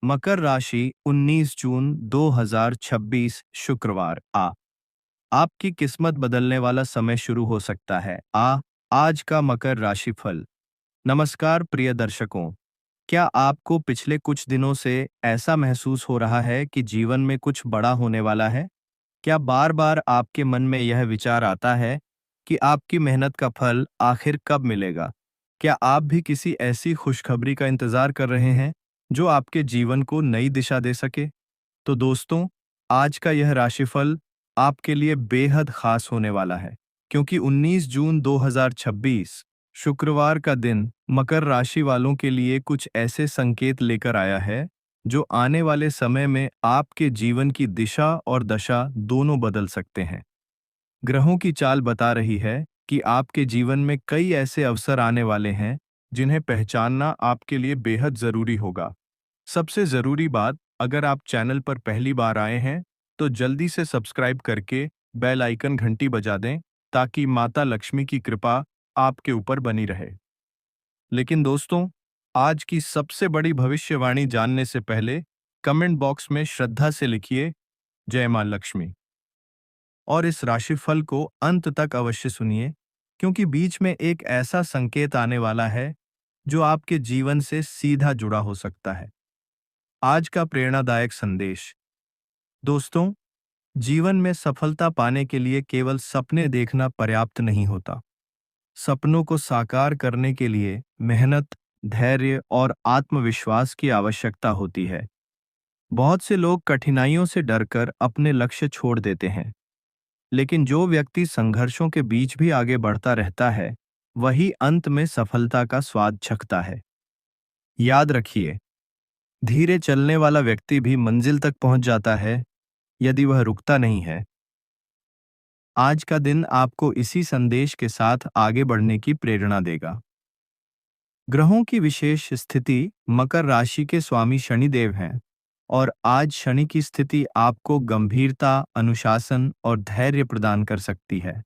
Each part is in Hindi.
मकर राशि 19 जून 2026 शुक्रवार आपकी किस्मत बदलने वाला समय शुरू हो सकता है। आज का मकर राशि फल। नमस्कार प्रिय दर्शकों, क्या आपको पिछले कुछ दिनों से ऐसा महसूस हो रहा है कि जीवन में कुछ बड़ा होने वाला है? क्या बार बार आपके मन में यह विचार आता है कि आपकी मेहनत का फल आखिर कब मिलेगा? क्या आप भी किसी ऐसी खुशखबरी का इंतजार कर रहे हैं जो आपके जीवन को नई दिशा दे सके? तो दोस्तों, आज का यह राशिफल आपके लिए बेहद खास होने वाला है, क्योंकि 19 जून 2026 शुक्रवार का दिन मकर राशि वालों के लिए कुछ ऐसे संकेत लेकर आया है जो आने वाले समय में आपके जीवन की दिशा और दशा दोनों बदल सकते हैं। ग्रहों की चाल बता रही है कि आपके जीवन में कई ऐसे अवसर आने वाले हैं जिन्हें पहचानना आपके लिए बेहद जरूरी होगा। सबसे जरूरी बात, अगर आप चैनल पर पहली बार आए हैं तो जल्दी से सब्सक्राइब करके बेल आइकन घंटी बजा दें ताकि माता लक्ष्मी की कृपा आपके ऊपर बनी रहे। लेकिन दोस्तों, आज की सबसे बड़ी भविष्यवाणी जानने से पहले कमेंट बॉक्स में श्रद्धा से लिखिए जय मां लक्ष्मी, और इस राशिफल को अंत तक अवश्य सुनिए, क्योंकि बीच में एक ऐसा संकेत आने वाला है जो आपके जीवन से सीधा जुड़ा हो सकता है। आज का प्रेरणादायक संदेश। दोस्तों, जीवन में सफलता पाने के लिए केवल सपने देखना पर्याप्त नहीं होता। सपनों को साकार करने के लिए मेहनत, धैर्य और आत्मविश्वास की आवश्यकता होती है। बहुत से लोग कठिनाइयों से डरकर अपने लक्ष्य छोड़ देते हैं, लेकिन जो व्यक्ति संघर्षों के बीच भी आगे बढ़ता रहता है, वही अंत में सफलता का स्वाद चखता है। याद रखिए, धीरे चलने वाला व्यक्ति भी मंजिल तक पहुंच जाता है यदि वह रुकता नहीं है। आज का दिन आपको इसी संदेश के साथ आगे बढ़ने की प्रेरणा देगा। ग्रहों की विशेष स्थिति मकर राशि के स्वामी शनिदेव हैं, और आज शनि की स्थिति आपको गंभीरता, अनुशासन और धैर्य प्रदान कर सकती है।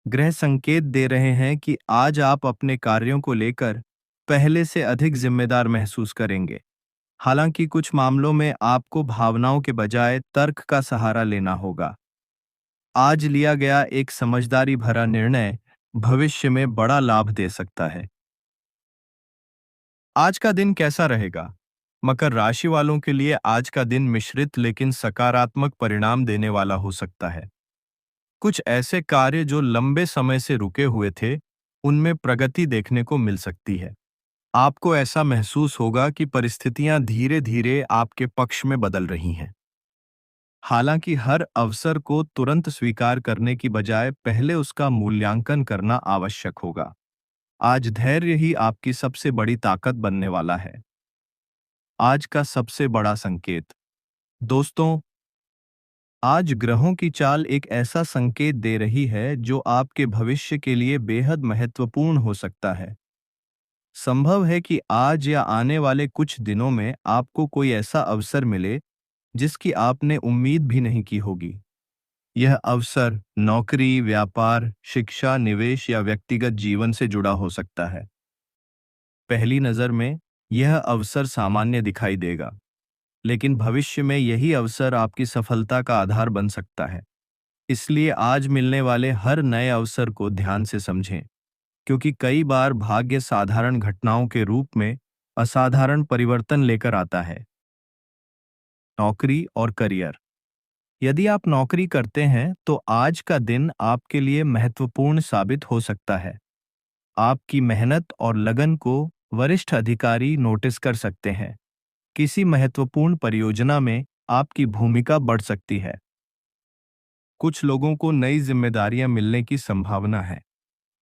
ग्रह संकेत दे रहे हैं कि आज आप अपने कार्यों को लेकर पहले से अधिक जिम्मेदार महसूस करेंगे। हालांकि कुछ मामलों में आपको भावनाओं के बजाय तर्क का सहारा लेना होगा। आज लिया गया एक समझदारी भरा निर्णय भविष्य में बड़ा लाभ दे सकता है। आज का दिन कैसा रहेगा? मकर राशि वालों के लिए आज का दिन मिश्रित लेकिन सकारात्मक परिणाम देने वाला हो सकता है। कुछ ऐसे कार्य जो लंबे समय से रुके हुए थे, उनमें प्रगति देखने को मिल सकती है। आपको ऐसा महसूस होगा कि परिस्थितियां धीरे धीरे आपके पक्ष में बदल रही हैं। हालांकि हर अवसर को तुरंत स्वीकार करने की बजाय पहले उसका मूल्यांकन करना आवश्यक होगा। आज धैर्य ही आपकी सबसे बड़ी ताकत बनने वाला है। आज का सबसे बड़ा संकेत। दोस्तों, आज ग्रहों की चाल एक ऐसा संकेत दे रही है जो आपके भविष्य के लिए बेहद महत्वपूर्ण हो सकता है। संभव है कि आज या आने वाले कुछ दिनों में आपको कोई ऐसा अवसर मिले जिसकी आपने उम्मीद भी नहीं की होगी। यह अवसर नौकरी, व्यापार, शिक्षा, निवेश या व्यक्तिगत जीवन से जुड़ा हो सकता है। पहली नज़र में यह अवसर सामान्य दिखाई देगा, लेकिन भविष्य में यही अवसर आपकी सफलता का आधार बन सकता है। इसलिए आज मिलने वाले हर नए अवसर को ध्यान से समझें, क्योंकि कई बार भाग्य साधारण घटनाओं के रूप में असाधारण परिवर्तन लेकर आता है। नौकरी और करियर। यदि आप नौकरी करते हैं तो आज का दिन आपके लिए महत्वपूर्ण साबित हो सकता है। आपकी मेहनत और लगन को वरिष्ठ अधिकारी नोटिस कर सकते हैं। किसी महत्वपूर्ण परियोजना में आपकी भूमिका बढ़ सकती है। कुछ लोगों को नई जिम्मेदारियां मिलने की संभावना है।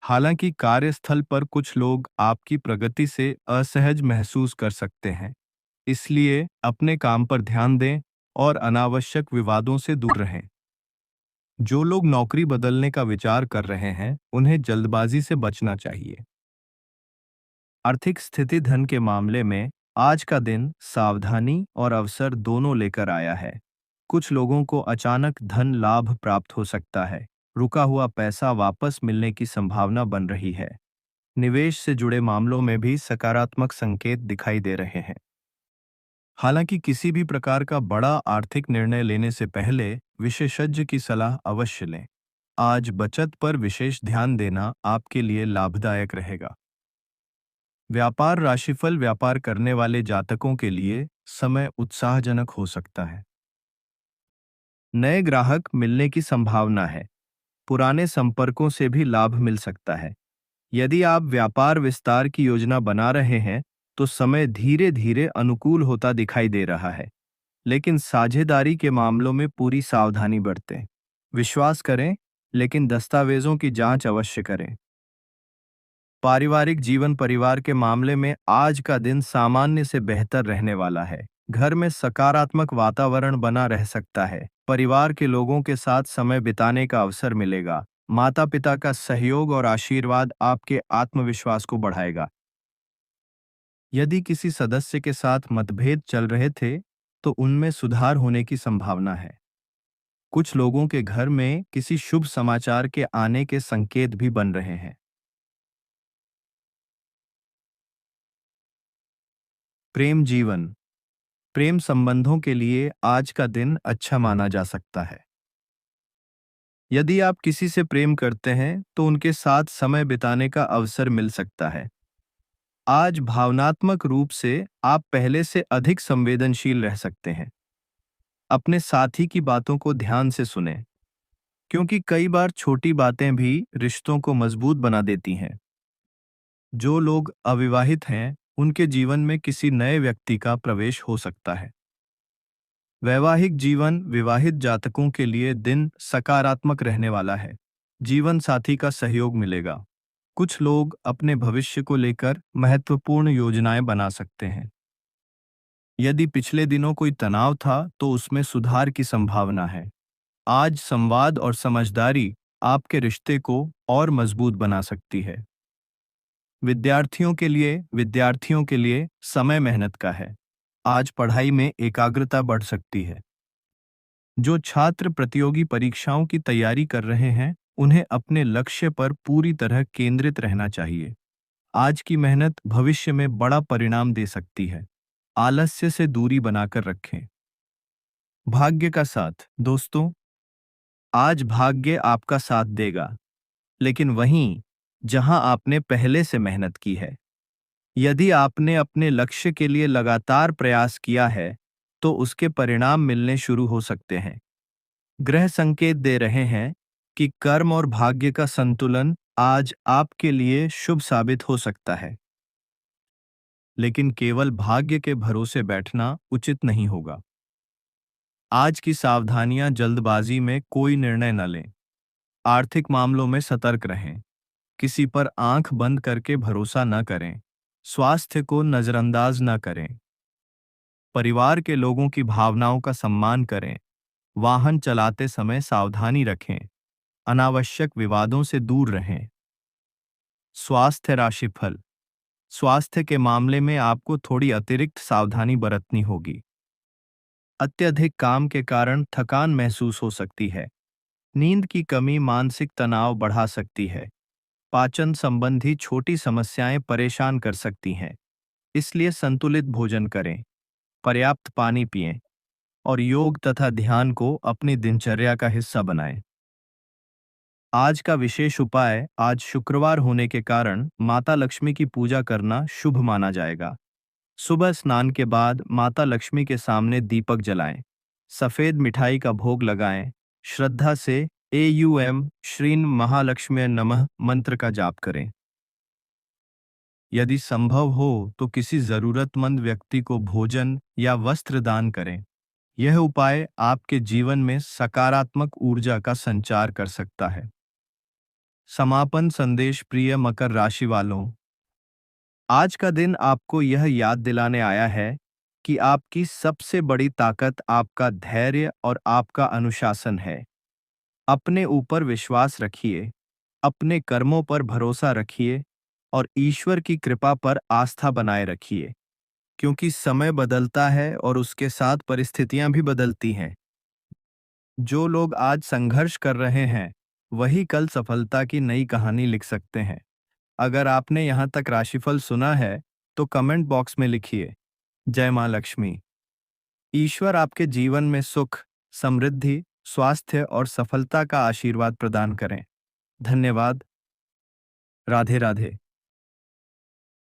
हालांकि कार्यस्थल पर कुछ लोग आपकी प्रगति से असहज महसूस कर सकते हैं। इसलिए अपने काम पर ध्यान दें और अनावश्यक विवादों से दूर रहें। जो लोग नौकरी बदलने का विचार कर रहे हैं, उन्हें जल्दबाजी से बचना चाहिए। आर्थिक स्थिति। धन के मामले में आज का दिन सावधानी और अवसर दोनों लेकर आया है। कुछ लोगों को अचानक धन लाभ प्राप्त हो सकता है। रुका हुआ पैसा वापस मिलने की संभावना बन रही है। निवेश से जुड़े मामलों में भी सकारात्मक संकेत दिखाई दे रहे हैं। हालांकि किसी भी प्रकार का बड़ा आर्थिक निर्णय लेने से पहले विशेषज्ञ की सलाह अवश्य लें। आज बचत पर विशेष ध्यान देना आपके लिए लाभदायक रहेगा। व्यापार राशिफल व्यापार करने वाले जातकों के लिए समय उत्साहजनक हो सकता है। नए ग्राहक मिलने की संभावना है। पुराने संपर्कों से भी लाभ मिल सकता है। यदि आप व्यापार विस्तार की योजना बना रहे हैं, तो समय धीरे धीरे अनुकूल होता दिखाई दे रहा है, लेकिन साझेदारी के मामलों में पूरी सावधानी बरतें। विश्वास करें, लेकिन दस्तावेजों की जांच अवश्य करें। पारिवारिक जीवन परिवार के मामले में आज का दिन सामान्य से बेहतर रहने वाला है। घर में सकारात्मक वातावरण बना रह सकता है। परिवार के लोगों के साथ समय बिताने का अवसर मिलेगा। माता पिता का सहयोग और आशीर्वाद आपके आत्मविश्वास को बढ़ाएगा। यदि किसी सदस्य के साथ मतभेद चल रहे थे, तो उनमें सुधार होने की संभावना है। कुछ लोगों के घर में किसी शुभ समाचार के आने के संकेत भी बन रहे हैं। प्रेम जीवन। प्रेम संबंधों के लिए आज का दिन अच्छा माना जा सकता है। यदि आप किसी से प्रेम करते हैं, तो उनके साथ समय बिताने का अवसर मिल सकता है। आज भावनात्मक रूप से आप पहले से अधिक संवेदनशील रह सकते हैं। अपने साथी की बातों को ध्यान से सुनें, क्योंकि कई बार छोटी बातें भी रिश्तों को मजबूत बना देती हैं। जो लोग अविवाहित हैं, उनके जीवन में किसी नए व्यक्ति का प्रवेश हो सकता है। वैवाहिक जीवन विवाहित जातकों के लिए दिन सकारात्मक रहने वाला है। जीवन साथी का सहयोग मिलेगा। कुछ लोग अपने भविष्य को लेकर महत्वपूर्ण योजनाएं बना सकते हैं। यदि पिछले दिनों कोई तनाव था, तो उसमें सुधार की संभावना है। आज संवाद और समझदारी आपके रिश्ते को और मजबूत बना सकती है। विद्यार्थियों के लिए समय मेहनत का है। आज पढ़ाई में एकाग्रता बढ़ सकती है। जो छात्र प्रतियोगी परीक्षाओं की तैयारी कर रहे हैं, उन्हें अपने लक्ष्य पर पूरी तरह केंद्रित रहना चाहिए। आज की मेहनत भविष्य में बड़ा परिणाम दे सकती है। आलस्य से दूरी बनाकर रखें। भाग्य का साथ। दोस्तों, आज भाग्य आपका साथ देगा, लेकिन वहीं जहां आपने पहले से मेहनत की है। यदि आपने अपने लक्ष्य के लिए लगातार प्रयास किया है, तो उसके परिणाम मिलने शुरू हो सकते हैं। ग्रह संकेत दे रहे हैं कि कर्म और भाग्य का संतुलन आज आपके लिए शुभ साबित हो सकता है, लेकिन केवल भाग्य के भरोसे बैठना उचित नहीं होगा। आज की सावधानियां। जल्दबाजी में कोई निर्णय न लें। आर्थिक मामलों में सतर्क रहें। किसी पर आंख बंद करके भरोसा न करें। स्वास्थ्य को नजरअंदाज न करें। परिवार के लोगों की भावनाओं का सम्मान करें। वाहन चलाते समय सावधानी रखें। अनावश्यक विवादों से दूर रहें। स्वास्थ्य राशिफल। स्वास्थ्य के मामले में आपको थोड़ी अतिरिक्त सावधानी बरतनी होगी। अत्यधिक काम के कारण थकान महसूस हो सकती है। नींद की कमी मानसिक तनाव बढ़ा सकती है। पाचन संबंधी छोटी समस्याएं परेशान कर सकती हैं। इसलिए संतुलित भोजन करें, पर्याप्त पानी पिएं और योग तथा ध्यान को अपनी दिनचर्या का हिस्सा बनाएं। आज का विशेष उपाय। आज शुक्रवार होने के कारण माता लक्ष्मी की पूजा करना शुभ माना जाएगा। सुबह स्नान के बाद माता लक्ष्मी के सामने दीपक जलाएं। सफेद मिठाई का भोग लगाएं। श्रद्धा से श्रीन महालक्ष्मी नमः मंत्र का जाप करें। यदि संभव हो तो किसी जरूरतमंद व्यक्ति को भोजन या वस्त्र दान करें। यह उपाय आपके जीवन में सकारात्मक ऊर्जा का संचार कर सकता है। समापन संदेश। प्रिय मकर राशि वालों, आज का दिन आपको यह याद दिलाने आया है कि आपकी सबसे बड़ी ताकत आपका धैर्य और आपका अनुशासन है। अपने ऊपर विश्वास रखिए, अपने कर्मों पर भरोसा रखिए और ईश्वर की कृपा पर आस्था बनाए रखिए, क्योंकि समय बदलता है और उसके साथ परिस्थितियां भी बदलती हैं। जो लोग आज संघर्ष कर रहे हैं, वही कल सफलता की नई कहानी लिख सकते हैं। अगर आपने यहाँ तक राशिफल सुना है, तो कमेंट बॉक्स में लिखिए, जय माँ लक्ष्मी। ईश्वर आपके जीवन में सुख, समृद्धि, स्वास्थ्य और सफलता का आशीर्वाद प्रदान करें। धन्यवाद। राधे राधे।